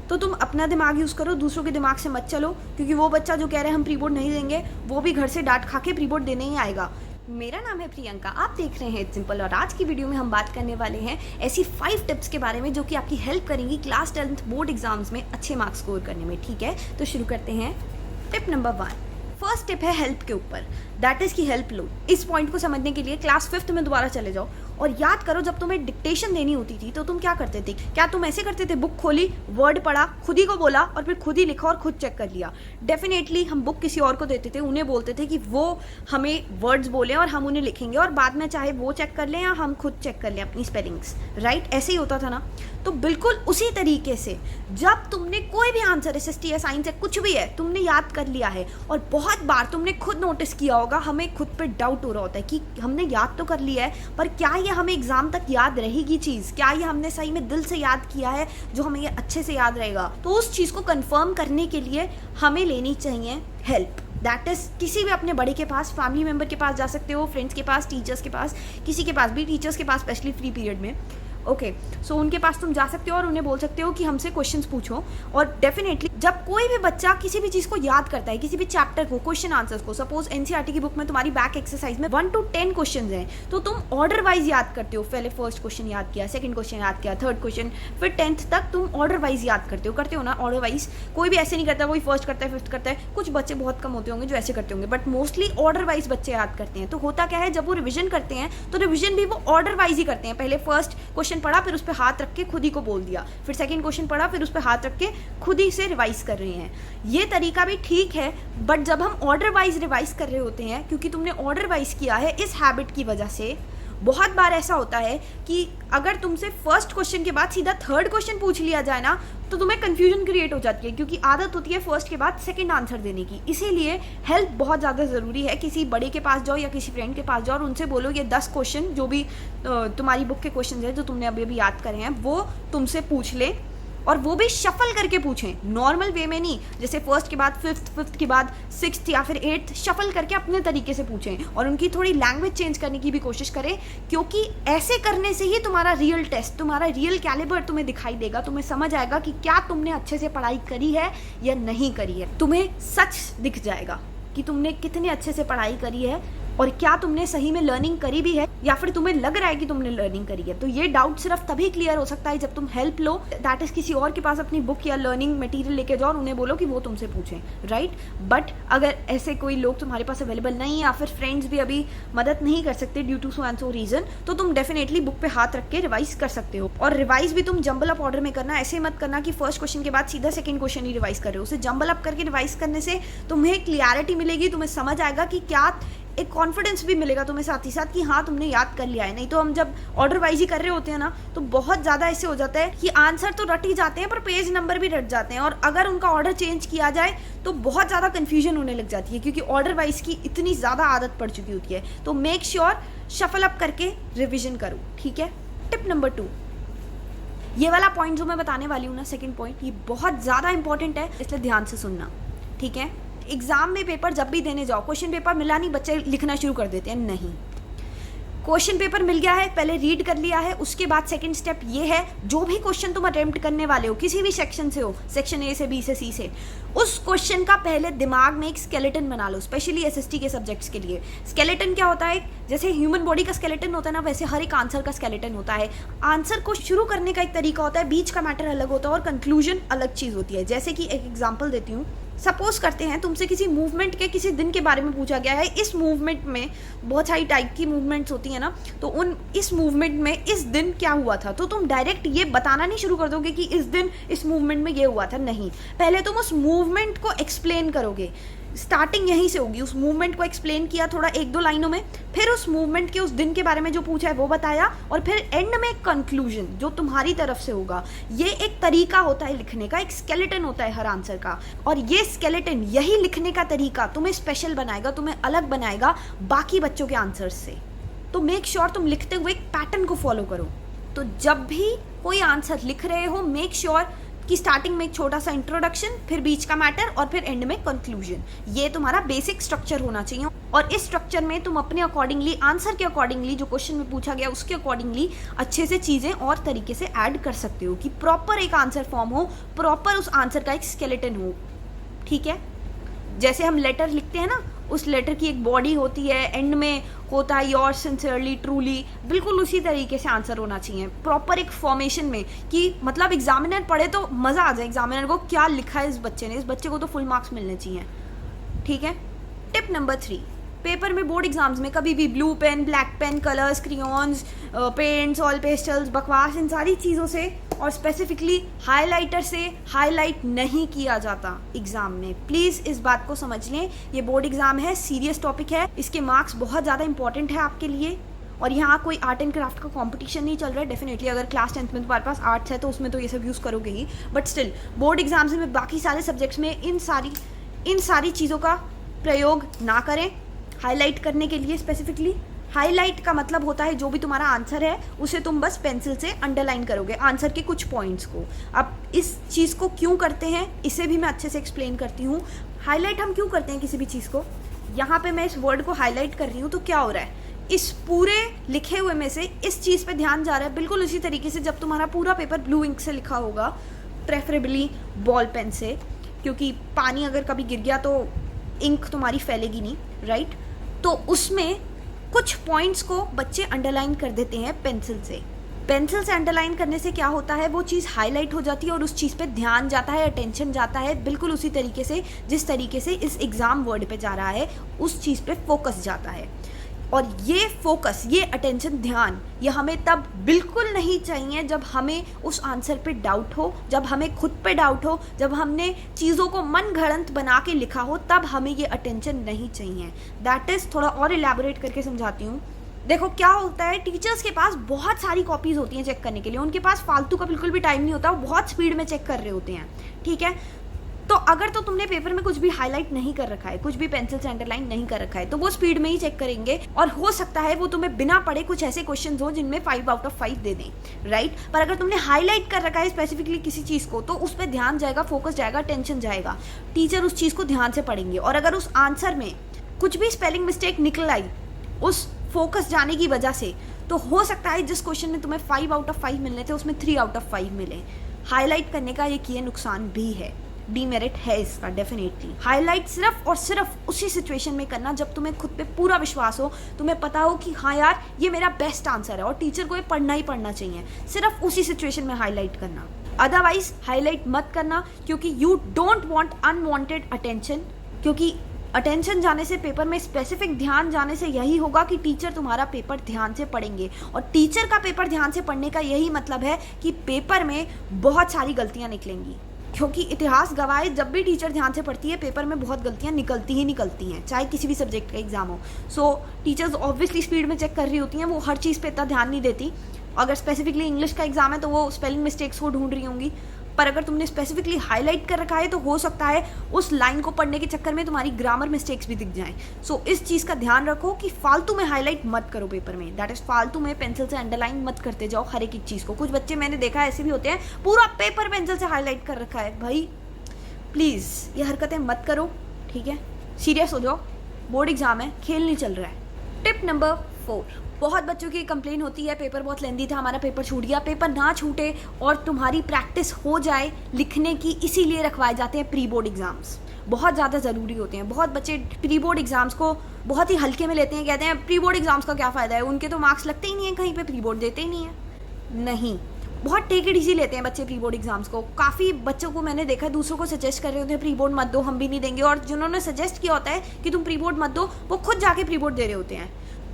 तो तुम अपना दिमाग यूज़ करो, दूसरों के दिमाग से मत चलो, क्योंकि वो बच्चा जो कह रहे हैं हम प्री बोर्ड नहीं देंगे, वो भी घर से डांट खा के प्री बोर्ड देने ही आएगा। मेरा नाम है प्रियंका, आप देख रहे हैं इट्स सिंपल, और आज की वीडियो में हम बात करने वाले हैं ऐसी 5 टिप्स के बारे में जो कि आपकी हेल्प करेंगी क्लास 10th बोर्ड एग्जाम्स में अच्छे मार्क्स स्कोर करने में। ठीक है, तो शुरू करते हैं। टिप नंबर 1, फर्स्ट टिप है हेल्प के ऊपर, दैट इज़ की हेल्प लो। इस पॉइंट को समझने के लिए क्लास 5th में दोबारा चले जाओ और याद करो जब तुम्हें डिक्टेशन देनी होती थी तो तुम क्या करते थे। क्या तुम ऐसे करते थे, बुक खोली, वर्ड पढ़ा, खुद ही को बोला और फिर खुद ही लिखा और खुद चेक कर लिया? डेफिनेटली हम बुक किसी और को देते थे, उन्हें बोलते थे कि वो हमें वर्ड्स बोलें और हम उन्हें लिखेंगे, और बाद में चाहे वो चेक कर लें या हम खुद चेक कर लें अपनी स्पेलिंग्स। राइट, ऐसे ही होता था ना। तो बिल्कुल उसी तरीके से जब तुमने कोई भी आंसर SST है, साइंस है, कुछ भी है, तुमने याद कर लिया है और बहुत बार तुमने खुद नोटिस किया होगा, हमें खुद पे डाउट हो रहा होता है कि हमने याद तो कर लिया है पर क्या ये हमें एग्जाम तक याद रहेगी चीज़, क्या ये हमने सही में दिल से याद किया है जो हमें ये अच्छे से याद रहेगा। तो उस चीज़ को कंफर्म करने के लिए हमें लेनी चाहिए हेल्प। दैट इज़ किसी भी अपने बड़े के पास, फैमिली मेम्बर के पास जा सकते हो, फ्रेंड्स के पास, टीचर्स के पास, किसी के पास भी, टीचर्स के पास स्पेशली फ्री पीरियड में। ओके, सो उनके पास तुम जा सकते हो और उन्हें बोल सकते हो कि हमसे क्वेश्चंस पूछो। और डेफिनेटली जब कोई भी बच्चा किसी भी चीज़ को याद करता है, किसी भी चैप्टर को, क्वेश्चन आंसर्स को, सपोज NCERT की बुक में तुम्हारी बैक एक्सरसाइज में 1 to 10 क्वेश्चन हैं, तो तुम ऑर्डर वाइज याद करते हो। पहले फर्स्ट क्वेश्चन याद किया, सेकंड क्वेश्चन याद किया, थर्ड क्वेश्चन, फिर 10th तक तुम ऑर्डर वाइज याद करते हो ना, ऑर्डर वाइज। कोई भी ऐसे नहीं करता, कोई फर्स्ट करता है, फिफ्थ करता है, कुछ बच्चे बहुत कम होते होंगे जो ऐसे करते होंगे, बट मोस्टली ऑर्डर वाइज बच्चे याद करते हैं। तो होता क्या है, जब वो रिविजन करते हैं तो रिविजन भी वो ऑर्डर वाइज ही करते हैं। पहले फर्स्ट क्वेश्चन पढ़ा, फिर उस पर हाथ रख के खुद ही को बोल दिया, फिर सेकंड क्वेश्चन पढ़ा, फिर उस पर हाथ रख के खुद ही से रिवाइज कर रहे हैं। ये तरीका भी ठीक है, बट जब हम ऑर्डर वाइज रिवाइज कर रहे होते हैं, क्योंकि तुमने ऑर्डर वाइज किया है, इस हैबिट की वजह से बहुत बार ऐसा होता है कि अगर तुमसे फर्स्ट क्वेश्चन के बाद सीधा थर्ड क्वेश्चन पूछ लिया जाए ना, तो तुम्हें कंफ्यूजन क्रिएट हो जाती है, क्योंकि आदत होती है फर्स्ट के बाद सेकंड आंसर देने की। इसीलिए हेल्प बहुत ज़्यादा ज़रूरी है। किसी बड़े के पास जाओ या किसी फ्रेंड के पास जाओ और उनसे बोलो ये 10 क्वेश्चन जो भी तुम्हारी बुक के क्वेश्चन हैं जो तुमने अभी अभी याद करे हैं वो तुमसे पूछ ले, और वो भी शफल करके पूछें, नॉर्मल वे में नहीं, जैसे फर्स्ट के बाद फिफ्थ, फिफ्थ के बाद सिक्स्थ या फिर 8th, शफल करके अपने तरीके से पूछें और उनकी थोड़ी लैंग्वेज चेंज करने की भी कोशिश करें, क्योंकि ऐसे करने से ही तुम्हारा रियल टेस्ट, तुम्हारा रियल कैलिबर तुम्हें दिखाई देगा। तुम्हें समझ आएगा कि क्या तुमने अच्छे से पढ़ाई करी है या नहीं करी है। तुम्हें सच दिख जाएगा कि तुमने कितने अच्छे से पढ़ाई करी है और क्या तुमने सही में लर्निंग करी भी है या फिर तुम्हें लग रहा है कि तुमने लर्निंग करी है। तो ये डाउट सिर्फ तभी क्लियर हो सकता है जब तुम हेल्प लो, दैट इज किसी और के पास अपनी बुक या लर्निंग मटेरियल लेके जाओ और उन्हें बोलो कि वो तुमसे पूछें। राइट, बट अगर ऐसे कोई लोग तुम्हारे पास अवेलेबल नहीं या फिर फ्रेंड्स भी अभी मदद नहीं कर सकते due to so and so reason, तो तुम डेफिनेटली बुक पे हाथ रख के रिवाइज कर सकते हो। और रिवाइज भी तुम जंबल अप ऑर्डर में करना, ऐसे मत करना कि फर्स्ट क्वेश्चन के बाद सीधा सेकंड क्वेश्चन ही रिवाइज कर रहे हो। उसे जंबल अप करके रिवाइज करने से तुम्हें क्लियरिटी मिलेगी, तुम्हें समझ आएगा कि क्या, एक कॉन्फिडेंस भी मिलेगा तुम्हें साथ ही साथ कि हाँ तुमने याद कर लिया है। नहीं तो हम जब ऑर्डर वाइज ही कर रहे होते हैं ना, तो बहुत ज़्यादा ऐसे हो जाता है कि आंसर तो रट ही जाते हैं पर पेज नंबर भी रट जाते हैं, और अगर उनका ऑर्डर चेंज किया जाए तो बहुत ज़्यादा कन्फ्यूजन होने लग जाती है, क्योंकि ऑर्डर वाइज की इतनी ज़्यादा आदत पड़ चुकी होती है। तो मेक श्योर शफल अप करके रिविजन करो। ठीक है, टिप नंबर 2, ये वाला पॉइंट जो मैं बताने वाली हूँ ना, सेकेंड पॉइंट, ये बहुत ज़्यादा इंपॉर्टेंट है, इसलिए ध्यान से सुनना। ठीक है, एग्जाम में पेपर जब भी देने जाओ, क्वेश्चन पेपर मिला नहीं, बच्चे लिखना शुरू कर देते हैं। नहीं, क्वेश्चन पेपर मिल गया है, पहले रीड कर लिया है, उसके बाद सेकंड स्टेप ये है, जो भी क्वेश्चन तुम अटेम्प्ट करने वाले हो, किसी भी सेक्शन से हो, सेक्शन A से B से C से, उस क्वेश्चन का पहले दिमाग में एक स्केलेटन बना लो। स्पेशली SST के सब्जेक्ट्स के लिए स्केलेटन क्या होता है, जैसे ह्यूमन बॉडी का स्केलेटन होता है ना, वैसे हर एक आंसर का स्केलेटन होता है। आंसर को शुरू करने का एक तरीका होता है, बीच का मैटर अलग होता है और कंक्लूजन अलग चीज़ होती है। जैसे कि एक एग्जाम्पल देती हूँ, सपोज करते हैं तुमसे किसी मूवमेंट के किसी दिन के बारे में पूछा गया है। इस मूवमेंट में बहुत सारी टाइप की मूवमेंट्स होती हैं ना, तो इस मूवमेंट में इस दिन क्या हुआ था, तो तुम डायरेक्ट ये बताना नहीं शुरू कर दोगे कि इस दिन इस मूवमेंट में ये हुआ था। नहीं, पहले तुम उस मूवमेंट को एक्सप्लेन करोगे। स्टार्टिंग यहीं से होगी, उस मूवमेंट को एक्सप्लेन किया थोड़ा 1-2 लाइनों में, फिर उस मूवमेंट के उस दिन के बारे में जो पूछा है वो बताया, और फिर एंड में कंक्लूजन जो तुम्हारी तरफ से होगा। ये एक तरीका होता है लिखने का, एक स्केलेटन होता है हर आंसर का, और ये स्केलेटन, यही लिखने का तरीका तुम्हें स्पेशल बनाएगा, तुम्हें अलग बनाएगा बाकी बच्चों के आंसर से। तो मेक श्योर तुम लिखते हुए एक पैटर्न को फॉलो करो। तो जब भी कोई आंसर लिख रहे हो, मेक श्योर कि स्टार्टिंग में एक छोटा सा इंट्रोडक्शन, फिर बीच का मैटर और फिर एंड में कंक्लूजन। ये तुम्हारा बेसिक स्ट्रक्चर होना चाहिए। और इस स्ट्रक्चर में तुम अपने अकॉर्डिंगली, आंसर के अकॉर्डिंगली, जो क्वेश्चन में पूछा गया उसके अकॉर्डिंगली अच्छे से चीज़ें और तरीके से ऐड कर सकते हो कि प्रॉपर एक आंसर फॉर्म हो, प्रॉपर उस आंसर का एक स्केलेटन हो। ठीक है, जैसे हम लेटर लिखते हैं ना, उस लेटर की एक बॉडी होती है, एंड में होता है योर सिंसियरली ट्रूली, बिल्कुल उसी तरीके से आंसर होना चाहिए, प्रॉपर एक फॉर्मेशन में, कि मतलब एग्जामिनर पढ़े तो मज़ा आ जाए एग्जामिनर को क्या लिखा है इस बच्चे ने, इस बच्चे को तो फुल मार्क्स मिलने चाहिए। ठीक है। टिप नंबर 3, पेपर में, बोर्ड एग्जाम्स में कभी भी blue pen, black pen, colours, crayons, paints, oil pastels, बकवास, इन सारी चीज़ों से और स्पेसिफिकली हाइलाइटर से हाईलाइट नहीं किया जाता एग्ज़ाम में। प्लीज़ इस बात को समझ लें, ये बोर्ड एग्ज़ाम है, सीरियस टॉपिक है, इसके मार्क्स बहुत ज़्यादा इंपॉर्टेंट है आपके लिए। और यहाँ कोई आर्ट एंड क्राफ्ट का कंपटीशन नहीं चल रहा है। डेफिनेटली अगर क्लास 10th में तुम्हारे पास आर्ट्स है तो उसमें तो ये सब यूज़ करोगे ही, बट स्टिल बोर्ड एग्जाम्स में बाकी सारे सब्जेक्ट्स में इन सारी चीज़ों का प्रयोग ना करें हाईलाइट करने के लिए। स्पेसिफिकली हाईलाइट का मतलब होता है जो भी तुम्हारा आंसर है उसे तुम बस पेंसिल से अंडरलाइन करोगे, आंसर के कुछ पॉइंट्स को। अब इस चीज़ को क्यों करते हैं इसे भी मैं अच्छे से एक्सप्लेन करती हूँ। हाईलाइट हम क्यों करते हैं किसी भी चीज़ को, यहाँ पे मैं इस वर्ड को हाईलाइट कर रही हूँ तो क्या हो रहा है, इस पूरे लिखे हुए में से इस चीज़ पे ध्यान जा रहा है, बिल्कुल उसी तरीके से जब तुम्हारा पूरा पेपर ब्लू इंक से लिखा होगा, प्रेफरेबली बॉल पेन से, क्योंकि पानी अगर कभी गिर गया तो इंक तुम्हारी फैलेगी नहीं, राइट। तो उसमें कुछ पॉइंट्स को बच्चे अंडरलाइन कर देते हैं पेंसिल से। पेंसिल से अंडरलाइन करने से क्या होता है, वो चीज़ हाईलाइट हो जाती है और उस चीज़ पे ध्यान जाता है, अटेंशन जाता है, बिल्कुल उसी तरीके से जिस तरीके से इस एग्ज़ाम वर्ड पे जा रहा है उस चीज़ पे फोकस जाता है। और ये फोकस, ये अटेंशन, ध्यान, ये हमें तब बिल्कुल नहीं चाहिए जब हमें उस आंसर पे डाउट हो, जब हमें खुद पे डाउट हो, जब हमने चीज़ों को मन घड़ंत बना के लिखा हो, तब हमें ये अटेंशन नहीं चाहिए। दैट इज़, थोड़ा और इलेबोरेट करके समझाती हूँ। देखो क्या होता है, टीचर्स के पास बहुत सारी कॉपीज़ होती हैं चेक करने के लिए, उनके पास फालतू का बिल्कुल भी टाइम नहीं होता, वो बहुत स्पीड में चेक कर रहे होते हैं। ठीक है, तो अगर तो तुमने पेपर में कुछ भी हाईलाइट नहीं कर रखा है, कुछ भी पेंसिल से अंडरलाइन नहीं कर रखा है, तो वो स्पीड में ही चेक करेंगे और हो सकता है वो तुम्हें बिना पढ़े कुछ ऐसे क्वेश्चंस हो जिनमें 5 आउट ऑफ 5 दे दें, राइट। पर अगर तुमने हाईलाइट कर रखा है स्पेसिफिकली किसी चीज़ को, तो उस पर ध्यान जाएगा, फोकस जाएगा, टेंशन जाएगा, टीचर उस चीज़ को ध्यान से पढ़ेंगे। और अगर उस आंसर में कुछ भी स्पेलिंग मिस्टेक निकल आई उस फोकस जाने की वजह से, तो हो सकता है जिस क्वेश्चन में तुम्हें 5 आउट ऑफ 5 मिलने थे उसमें 3 आउट ऑफ 5 मिले। हाईलाइट करने का ये नुकसान भी है, डीमेरिट है इसका डेफिनेटली। हाईलाइट सिर्फ और सिर्फ उसी सिचुएशन में करना जब तुम्हें खुद पे पूरा विश्वास हो, तुम्हें पता हो कि हाँ यार ये मेरा बेस्ट आंसर है और टीचर को ये पढ़ना ही पढ़ना चाहिए, सिर्फ उसी सिचुएशन में हाईलाइट करना। अदरवाइज हाईलाइट मत करना, क्योंकि you don't want unwanted attention, क्योंकि अटेंशन जाने से, पेपर में स्पेसिफिक ध्यान जाने से यही होगा कि टीचर तुम्हारा पेपर ध्यान से पढ़ेंगे। और टीचर का पेपर ध्यान से पढ़ने का यही मतलब है कि पेपर में बहुत सारी गलतियाँ निकलेंगी, क्योंकि इतिहास गवाह है जब भी टीचर ध्यान से पढ़ती है पेपर में बहुत गलतियाँ निकलती हैं, चाहे किसी भी सब्जेक्ट का एग्जाम हो। सो टीचर्स ऑब्वियसली स्पीड में चेक कर रही होती हैं, वो हर चीज़ पे इतना ध्यान नहीं देती। अगर स्पेसिफिकली इंग्लिश का एग्जाम है तो वो स्पेलिंग मिस्टेक्स को ढूंढ रही होंगी, पर अगर तुमने स्पेसिफिकली हाईलाइट कर रखा है तो हो सकता है उस लाइन को पढ़ने के चक्कर में तुम्हारी ग्रामर मिस्टेक्स भी दिख जाएं। सो इस चीज़ का ध्यान रखो कि फालतू में हाईलाइट मत करो पेपर में, दैट इज़ फालतू में पेंसिल से अंडरलाइन मत करते जाओ हर एक चीज़ को। कुछ बच्चे मैंने देखा ऐसे भी होते हैं, पूरा पेपर पेंसिल से हाईलाइट कर रखा है। भाई प्लीज़ ये हरकतें मत करो, ठीक है, सीरियस हो जाओ, बोर्ड एग्जाम है, खेल नहीं चल रहा है। टिप नंबर 4, बहुत बच्चों की कंप्लेन होती है पेपर बहुत लेंदी था, हमारा पेपर छूट गया। पेपर ना छूटे और तुम्हारी प्रैक्टिस हो जाए लिखने की, इसीलिए रखवाए जाते हैं प्री बोर्ड एग्जाम्स, बहुत ज़्यादा ज़रूरी होते हैं। बहुत बच्चे प्री बोर्ड एग्जाम्स को बहुत ही हल्के में लेते हैं, कहते हैं प्री बोर्ड एग्जाम्स का क्या फ़ायदा है, उनके तो मार्क्स लगते ही नहीं है कहीं पे, प्री बोर्ड देते ही नहीं है। नहीं, बहुत टेक इट ईजी लेते हैं बच्चे प्री बोर्ड एग्जाम्स को। काफ़ी बच्चों को मैंने देखा है दूसरों को सजेस्ट कर रहे होते हैं प्री बोर्ड मत दो, हम भी नहीं देंगे, और जिन्होंने सजेस्ट किया होता है कि तुम प्री बोर्ड मत दो वो खुद जाके प्री बोर्ड दे रहे होते हैं।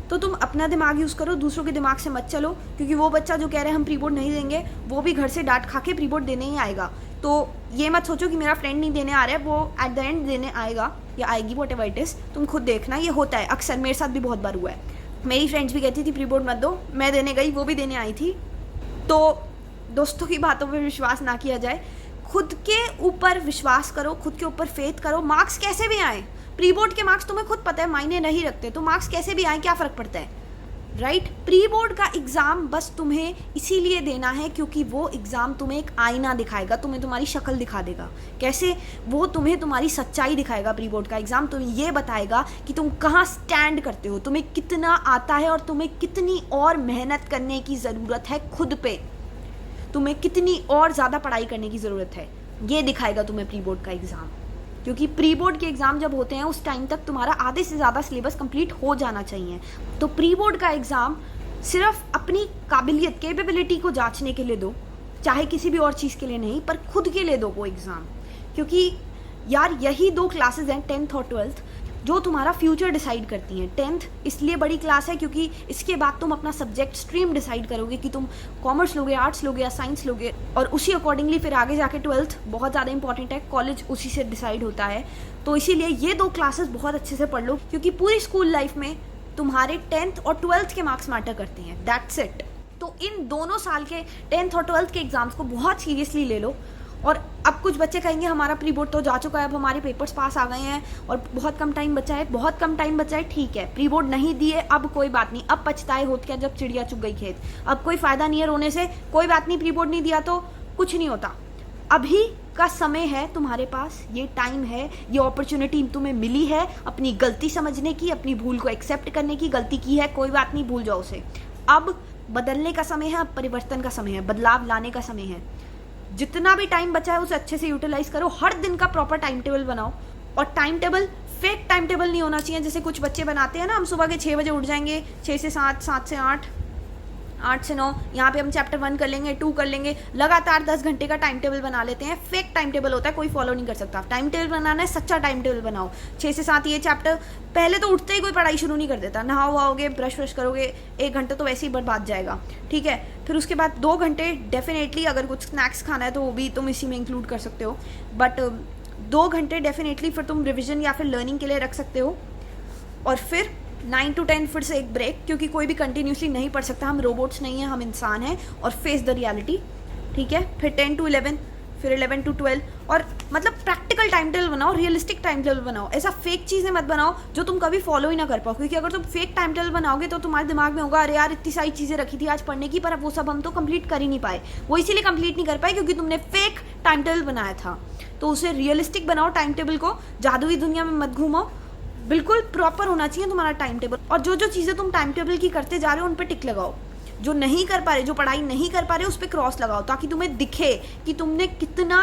तो तुम अपना दिमाग यूज़ करो, दूसरों के दिमाग से मत चलो, क्योंकि वो बच्चा जो कह रहे हैं हम प्री बोर्ड नहीं देंगे, वो भी घर से डांट खा के प्री बोर्ड देने ही आएगा। तो ये मत सोचो कि मेरा फ्रेंड नहीं देने आ रहा है, वो एट द एंड देने आएगा या आएगी, वॉट एवर इट इज़, तुम खुद देखना। ये होता है अक्सर, मेरे साथ भी बहुत बार हुआ है। मेरी फ्रेंड्स भी कहती थी प्री बोर्ड मत दो, मैं देने गई, वो भी देने आई थी। तो दोस्तों की बातों पर विश्वास ना किया जाए, खुद के ऊपर विश्वास करो, खुद के ऊपर फेथ करो। मार्क्स कैसे भी आए, प्री बोर्ड के मार्क्स तुम्हें खुद पता है मायने नहीं रखते, तो मार्क्स कैसे भी आए क्या फ़र्क पड़ता है, राइट। प्री बोर्ड का एग्ज़ाम बस तुम्हें इसीलिए देना है क्योंकि वो एग्ज़ाम तुम्हें एक आईना दिखाएगा, तुम्हें तुम्हारी शक्ल दिखा देगा। कैसे? वो तुम्हें तुम्हारी सच्चाई दिखाएगा। प्री बोर्ड का एग्ज़ाम तुम्हें ये बताएगा कि तुम कहाँ स्टैंड करते हो, तुम्हें कितना आता है और तुम्हें कितनी और मेहनत करने की ज़रूरत है खुद पे, तुम्हें कितनी और ज़्यादा पढ़ाई करने की ज़रूरत है, ये दिखाएगा तुम्हें प्री बोर्ड का एग्ज़ाम। क्योंकि प्री बोर्ड के एग्ज़ाम जब होते हैं उस टाइम तक तुम्हारा आधे से ज़्यादा सिलेबस कंप्लीट हो जाना चाहिए। तो प्री बोर्ड का एग्ज़ाम सिर्फ अपनी काबिलियत, कैपेबिलिटी को जांचने के लिए दो, चाहे किसी भी और चीज़ के लिए नहीं, पर खुद के लिए दो वो एग्ज़ाम। क्योंकि यार यही 2 क्लासेस हैं, 10th और 12th, जो तुम्हारा फ्यूचर डिसाइड करती हैं। 10th इसलिए बड़ी क्लास है क्योंकि इसके बाद तुम अपना सब्जेक्ट स्ट्रीम डिसाइड करोगे कि तुम कॉमर्स लोगे, आर्ट्स लोगे या साइंस लोगे, और उसी अकॉर्डिंगली फिर आगे जाके 12th बहुत ज़्यादा इंपॉर्टेंट है, कॉलेज उसी से डिसाइड होता है। तो इसीलिए ये 2 क्लासेस बहुत अच्छे से पढ़ लो, क्योंकि पूरी स्कूल लाइफ में तुम्हारे 10th और 12th के मार्क्स मैटर करते हैं। That's it. तो इन दोनों साल के 10th और 12th के एग्जाम्स को बहुत सीरियसली ले लो। और अब कुछ बच्चे कहेंगे हमारा प्री बोर्ड तो जा चुका है, अब हमारे पेपर्स पास आ गए हैं और बहुत कम टाइम बचा है। बहुत कम टाइम बचा है, ठीक है, प्री बोर्ड नहीं दिए अब कोई बात नहीं, अब पछताए होत क्या जब चिड़िया चुग गई खेत, अब कोई फायदा नहीं है रोने से, कोई बात नहीं, प्री बोर्ड नहीं दिया तो कुछ नहीं होता। अभी का समय है तुम्हारे पास, ये टाइम है, ये अपॉर्चुनिटी तुम्हें मिली है अपनी गलती समझने की, अपनी भूल को एक्सेप्ट करने की। गलती की है, कोई बात नहीं, भूल जाओ उसे। अब बदलने का समय है, अब परिवर्तन का समय है, बदलाव लाने का समय है। जितना भी टाइम बचा है उसे अच्छे से यूटिलाइज करो। हर दिन का प्रॉपर टाइम टेबल बनाओ, और time table fake time table नहीं होना चाहिए जैसे कुछ बच्चे बनाते हैं ना, हम सुबह के 6 बजे उठ जाएंगे, 6 से 7, 7 से 8, 8 से 9, यहाँ पे हम चैप्टर 1 कर लेंगे, 2 कर लेंगे, लगातार 10 घंटे का टाइम टेबल बना लेते हैं। फेक टाइम टेबल होता है, कोई फॉलो नहीं कर सकता। टाइम टेबल बनाना है, सच्चा टाइम टेबल बनाओ। 6 से 7 ये चैप्टर, पहले तो उठते ही कोई पढ़ाई शुरू नहीं कर देता, नहाओ वाओगे, ब्रश व्रश करोगे, 1 घंटा तो वैसे ही बर्बाद जाएगा, ठीक है। फिर उसके बाद 2 घंटे डेफिनेटली, अगर कुछ स्नैक्स खाना है तो वो भी तुम इसी में इंक्लूड कर सकते हो, बट 2 घंटे डेफिनेटली फिर तुम रिविजन या फिर लर्निंग के लिए रख सकते हो। और फिर 9 to 10 फिर से एक ब्रेक, क्योंकि कोई भी कंटिन्यूसली नहीं पढ़ सकता, हम रोबोट्स नहीं हैं, हम इंसान हैं, और फेस द रियलिटी, ठीक है। फिर 10 to 11, फिर 11 to 12, और मतलब प्रैक्टिकल टाइम टेबल बनाओ, रियलिस्टिक टाइम टेबल बनाओ। ऐसा फेक चीज़ें मत बनाओ जो तुम कभी फॉलो ही ना कर पाओ, क्योंकि अगर तुम फेक टाइम टेबल बनाओगे तो तुम्हारे दिमाग में होगा अरे यार इतनी सारी चीज़ें रखी थी आज पढ़ने की, पर अब वो सब हम तो कंप्लीट कर ही नहीं पाए। वो इसीलिए कंप्लीट नहीं कर पाए क्योंकि तुमने फेक टाइम टेबल बनाया था। तो उसे रियलिस्टिक बनाओ टाइम टेबल को, जादुई दुनिया में मत घूमो, बिल्कुल प्रॉपर होना चाहिए तुम्हारा टाइम टेबल। और जो जो चीज़ें तुम टाइम टेबल की करते जा रहे हो उन पे टिक लगाओ। जो नहीं कर पा रहे, जो पढ़ाई नहीं कर पा रहे, उस पर क्रॉस लगाओ, ताकि तुम्हें दिखे कि तुमने कितना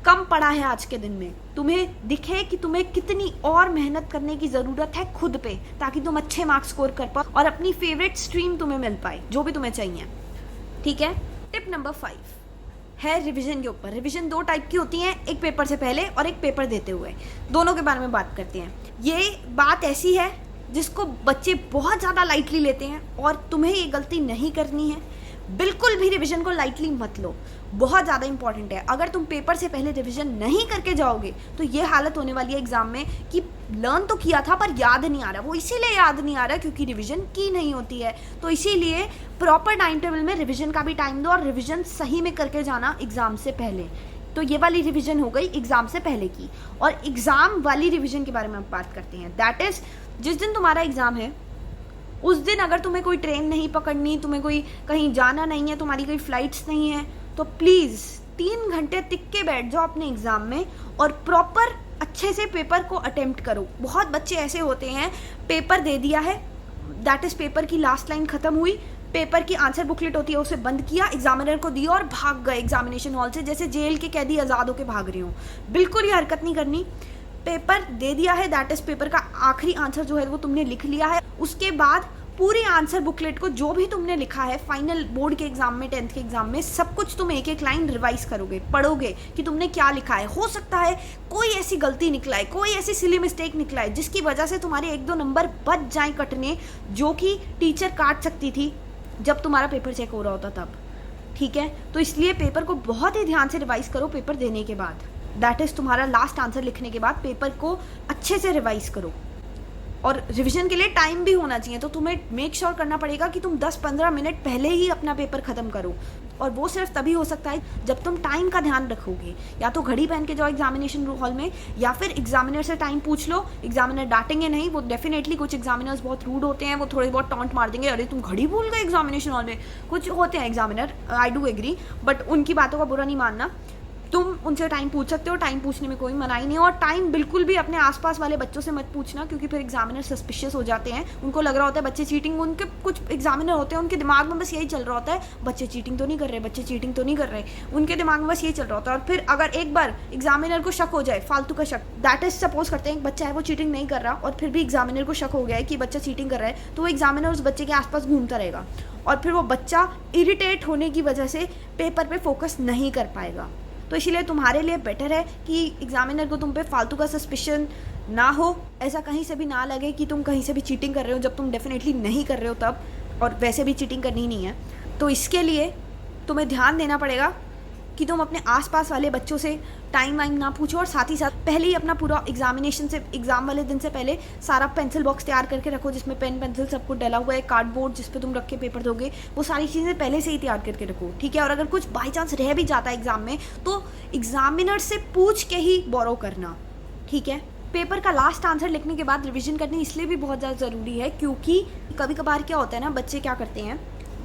कम पढ़ा है आज के दिन में, तुम्हें दिखे कि तुम्हें कितनी और मेहनत करने की ज़रूरत है खुद पे, ताकि तुम अच्छे मार्क्स स्कोर कर पाओ और अपनी फेवरेट स्ट्रीम तुम्हें मिल पाए, जो भी तुम्हें चाहिए, ठीक है। टिप नंबर 5 है रिवीजन के ऊपर। रिवीजन 2 टाइप की होती हैं, एक पेपर से पहले और एक पेपर देते हुए। दोनों के बारे में बात करते हैं। ये बात ऐसी है जिसको बच्चे बहुत ज़्यादा लाइटली लेते हैं, और तुम्हें ये गलती नहीं करनी है। बिल्कुल भी रिवीजन को लाइटली मत लो, बहुत ज़्यादा इंपॉर्टेंट है। अगर तुम पेपर से पहले रिवीजन नहीं करके जाओगे तो ये हालत होने वाली है एग्जाम में कि लर्न तो किया था पर याद नहीं आ रहा। वो इसीलिए याद नहीं आ रहा क्योंकि रिवीजन की नहीं होती है। तो इसीलिए प्रॉपर टाइम टेबल में रिवीजन का भी टाइम दो, और रिवीजन सही में करके जाना एग्जाम से पहले। तो ये वाली रिवीजन हो गई एग्जाम से पहले की। और एग्जाम वाली रिवीजन के बारे में हम बात करते हैं। दैट इज, जिस दिन तुम्हारा एग्जाम है उस दिन अगर तुम्हें कोई ट्रेन नहीं पकड़नी, तुम्हें कोई कहीं जाना नहीं है, तुम्हारी कोई फ्लाइट्स नहीं है, तो प्लीज़ 3 घंटे टिक के बैठ जाओ अपने एग्ज़ाम में और प्रॉपर अच्छे से पेपर को अटेम्प्ट करो। बहुत बच्चे ऐसे होते हैं, पेपर दे दिया है, दैट इज़ पेपर की लास्ट लाइन ख़त्म हुई, पेपर की आंसर बुकलेट होती है उसे बंद किया, एग्जामिनर को दिया और भाग गए एग्जामिनेशन हॉल से, जैसे जेल के कैदी आज़ाद होकर भाग रहे हो। बिल्कुल ये हरकत नहीं करनी। पेपर दे दिया है, दैट इज पेपर का आखिरी आंसर जो है वो तुमने लिख लिया है। उसके बाद पूरी आंसर बुकलेट को जो भी तुमने लिखा है फाइनल बोर्ड के एग्जाम में, 10th के एग्जाम में, सब कुछ तुम एक एक लाइन रिवाइज करोगे, पढ़ोगे कि तुमने क्या लिखा है। हो सकता है कोई ऐसी गलती निकला है, कोई ऐसी सिली मिस्टेक निकला है जिसकी वजह से तुम्हारे 1-2 नंबर बच जाए कटने, जो कि टीचर काट सकती थी जब तुम्हारा पेपर चेक हो रहा होता तब, ठीक है। तो इसलिए पेपर को बहुत ही ध्यान से रिवाइज करो पेपर देने के बाद, दैट इज तुम्हारा लास्ट आंसर लिखने के बाद पेपर को अच्छे से रिवाइज करो। और रिवीजन के लिए टाइम भी होना चाहिए, तो तुम्हें मेक श्योर करना पड़ेगा कि तुम 10-15 मिनट पहले ही अपना पेपर ख़त्म करो। और वो सिर्फ तभी हो सकता है जब तुम टाइम का ध्यान रखोगे। या तो घड़ी पहन के जाओ एग्जामिनेशन हॉल में, या फिर एग्जामिनर से टाइम पूछ लो। एग्जामिनर डांटेंगे नहीं, वो डेफिनेटली, कुछ एग्जामिनर्स बहुत रूड होते हैं, वो थोड़े बहुत टॉन्ट मार देंगे, अरे तुम घड़ी भूल गए एग्जामिनेशन हॉल में। कुछ होते हैं examiner, I do agree, but उनकी बातों का बुरा नहीं मानना। तुम उनसे टाइम पूछ सकते हो, टाइम पूछने में कोई मनाही नहीं है। और टाइम बिल्कुल भी अपने आसपास वाले बच्चों से मत पूछना, क्योंकि फिर एग्जामिनर सस्पिशियस हो जाते हैं। उनको लग रहा होता है बच्चे चीटिंग, उनके कुछ एग्जामिनर होते हैं उनके दिमाग में बस यही चल रहा होता है, बच्चे चीटिंग तो नहीं कर रहे, बच्चे चीटिंग तो नहीं कर रहे, उनके दिमाग में बस यही चल रहा होता है। और फिर अगर एक बार एग्जामिनर को शक हो जाए, फालतू का शक, दैट इज सपोज करते हैं एक बच्चा है वो चीटिंग नहीं कर रहा, और फिर भी एग्जामिनर को शक हो गया है कि बच्चा चीटिंग कर रहा है, तो वो एग्जामिनर उस बच्चे के आसपास घूमता रहेगा, और फिर वो बच्चा इरिटेट होने की वजह से पेपर पे फोकस नहीं कर पाएगा। तो इसीलिए तुम्हारे लिए बेटर है कि एग्जामिनर को तुम पे फालतू का सस्पिशन ना हो, ऐसा कहीं से भी ना लगे कि तुम कहीं से भी चीटिंग कर रहे हो, जब तुम डेफिनेटली नहीं कर रहे हो तब, और वैसे भी चीटिंग करनी नहीं है। तो इसके लिए तुम्हें ध्यान देना पड़ेगा कि तुम अपने आसपास वाले बच्चों से टाइम वाइम ना पूछो, और साथ ही साथ पहले ही अपना पूरा एग्जामिनेशन से, एग्जाम वाले दिन से पहले सारा पेंसिल बॉक्स तैयार करके रखो, जिसमें पेन पेंसिल सब कुछ डला हुआ है, कार्डबोर्ड जिस पे तुम रख के पेपर दोगे, वो सारी चीज़ें पहले से ही तैयार करके रखो, ठीक है। और अगर कुछ बाई चांस रह भी जाता है एग्जाम में, तो एग्जामिनर से पूछ के ही बोरो करना, ठीक है। पेपर का लास्ट आंसर लिखने के बाद रिविजन करनी इसलिए भी बहुत ज़्यादा ज़रूरी है, क्योंकि कभी कभार क्या होता है ना, बच्चे क्या करते हैं,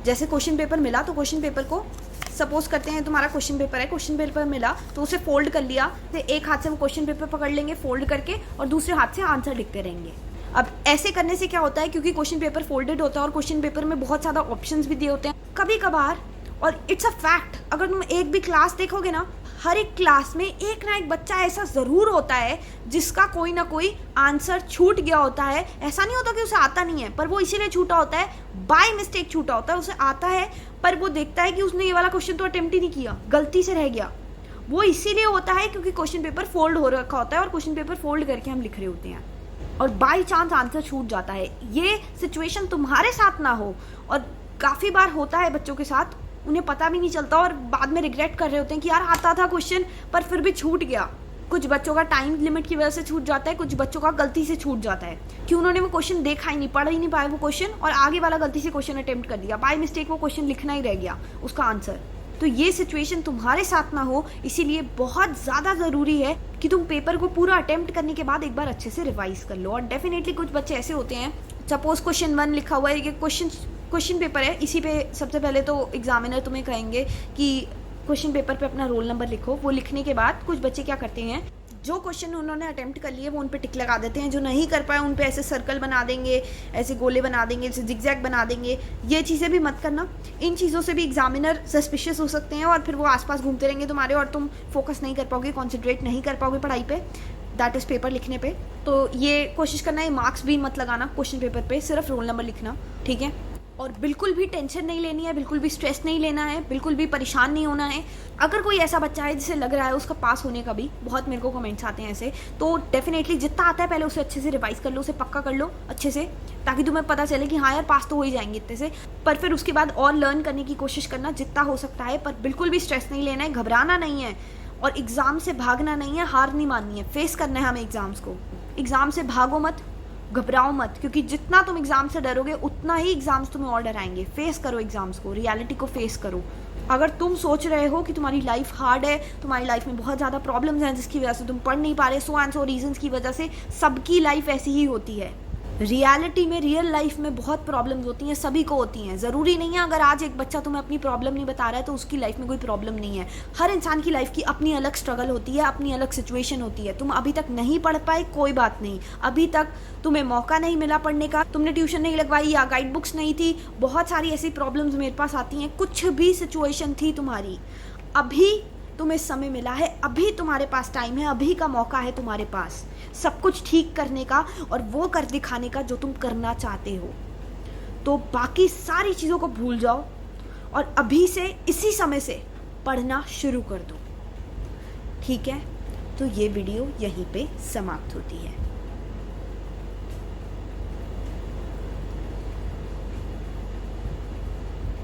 जैसे क्वेश्चन पेपर मिला तो क्वेश्चन पेपर को, सपोज करते हैं तुम्हारा क्वेश्चन पेपर है, क्वेश्चन पेपर मिला तो उसे फोल्ड कर लिया, तो एक हाथ से वो क्वेश्चन पेपर पकड़ लेंगे फोल्ड करके, और दूसरे हाथ से आंसर लिखते रहेंगे। अब ऐसे करने से क्या होता है, क्योंकि क्वेश्चन पेपर फोल्डेड होता है और क्वेश्चन पेपर में बहुत ज़्यादा ऑप्शंस भी दिए होते हैं कभी कभार, और इट्स अ फैक्ट, अगर तुम एक भी क्लास देखोगे ना, हर एक क्लास में एक ना एक बच्चा ऐसा ज़रूर होता है जिसका कोई ना कोई आंसर छूट गया होता है। ऐसा नहीं होता कि उसे आता नहीं है, पर वो इसीलिए छूटा होता है, बाय मिस्टेक छूटा होता है, उसे आता है पर वो देखता है कि उसने ये वाला क्वेश्चन तो अटेम्प्ट ही नहीं किया, गलती से रह गया। वो इसीलिए होता है क्योंकि क्वेश्चन पेपर फोल्ड हो रखा होता है, और क्वेश्चन पेपर फोल्ड करके हम लिख रहे होते हैं, और बाई चांस आंसर छूट जाता है। ये सिचुएशन तुम्हारे साथ ना हो, और काफ़ी बार होता है बच्चों के साथ, उन्हें पता भी नहीं चलता और बाद में रिग्रेट कर रहे होते हैं कि यार आता था क्वेश्चन पर फिर भी छूट गया। कुछ बच्चों का टाइम लिमिट की वजह से छूट जाता है, कुछ बच्चों का गलती से छूट जाता है कि उन्होंने वो क्वेश्चन देखा ही नहीं, पढ़ ही नहीं पाए वो क्वेश्चन, और आगे वाला गलती से क्वेश्चन अटेम्प्ट कर दिया, बाय मिस्टेक वो क्वेश्चन लिखना ही रह गया उसका आंसर। तो ये सिचुएशन तुम्हारे साथ ना हो, इसीलिए बहुत ज़्यादा ज़रूरी है कि तुम पेपर को पूरा अटेम्प्ट करने के बाद एक बार अच्छे से रिवाइज कर लो। और डेफिनेटली कुछ बच्चे ऐसे होते हैं, सपोज क्वेश्चन 1 लिखा हुआ है, ये क्वेश्चन पेपर है, इसी पे सबसे पहले तो एग्जामिनर तुम्हें कहेंगे कि क्वेश्चन पेपर पे अपना रोल नंबर लिखो। वो लिखने के बाद कुछ बच्चे क्या करते हैं, जो क्वेश्चन उन्होंने अटेम्प्ट कर लिए वो उन पे टिक लगा देते हैं, जो नहीं कर पाए उन पे ऐसे सर्कल बना देंगे, ऐसे गोले बना देंगे, ऐसे जिगजैग बना देंगे। ये चीज़ें भी मत करना, इन चीज़ों से भी एग्जामिनर सस्पिशियस हो सकते हैं, और फिर वो आसपास घूमते रहेंगे तुम्हारे, और तुम फोकस नहीं कर पाओगे, कॉन्सेंट्रेट नहीं कर पाओगे पढ़ाई पे, दैट इज़ पेपर लिखने पे। तो ये कोशिश करना है, मार्क्स भी मत लगाना क्वेश्चन पेपर पे, सिर्फ रोल नंबर लिखना, ठीक है। और बिल्कुल भी टेंशन नहीं लेनी है, बिल्कुल भी स्ट्रेस नहीं लेना है, बिल्कुल भी परेशान नहीं होना है। अगर कोई ऐसा बच्चा है जिसे लग रहा है उसका पास होने का भी, बहुत मेरे को कमेंट्स आते हैं ऐसे, तो डेफिनेटली जितना आता है पहले उसे अच्छे से रिवाइज कर लो, उसे पक्का कर लो अच्छे से, ताकि तुम्हें पता चले कि हाँ यार पास तो हो ही जाएंगे इतने से। पर फिर उसके बाद और लर्न करने की कोशिश करना जितना हो सकता है, पर बिल्कुल भी स्ट्रेस नहीं लेना है, घबराना नहीं है, और एग्ज़ाम से भागना नहीं है, हार नहीं माननी है, फेस करना है हमें एग्ज़ाम्स को। एग्ज़ाम से भागो मत, घबराओ मत, क्योंकि जितना तुम एग्जाम से डरोगे उतना ही एग्जाम्स तुम्हें और डराएंगे। फेस करो एग्जाम्स को, रियलिटी को फेस करो। अगर तुम सोच रहे हो कि तुम्हारी लाइफ हार्ड है, तुम्हारी लाइफ में बहुत ज़्यादा प्रॉब्लम्स हैं जिसकी वजह से तुम पढ़ नहीं पा रहे, सो एंड सो रीजंस की वजह से, सबकी लाइफ ऐसी ही होती है। रियलिटी में, रियल लाइफ में बहुत प्रॉब्लम्स होती हैं, सभी को होती हैं। ज़रूरी नहीं है अगर आज एक बच्चा तुम्हें अपनी प्रॉब्लम नहीं बता रहा है तो उसकी लाइफ में कोई प्रॉब्लम नहीं है। हर इंसान की लाइफ की अपनी अलग स्ट्रगल होती है, अपनी अलग सिचुएशन होती है। तुम अभी तक नहीं पढ़ पाए, कोई बात नहीं, अभी तक तुम्हें मौका नहीं मिला पढ़ने का, तुमने ट्यूशन नहीं लगवाई या गाइड बुक्स नहीं थी, बहुत सारी ऐसी प्रॉब्लम्स मेरे पास आती हैं, कुछ भी सिचुएशन थी तुम्हारी, अभी तुम्हें समय मिला है, अभी तुम्हारे पास टाइम है, अभी का मौका है तुम्हारे पास सब कुछ ठीक करने का और वो कर दिखाने का जो तुम करना चाहते हो। तो बाकी सारी चीज़ों को भूल जाओ और अभी से इसी समय से पढ़ना शुरू कर दो, ठीक है। तो ये वीडियो यहीं पे समाप्त होती है।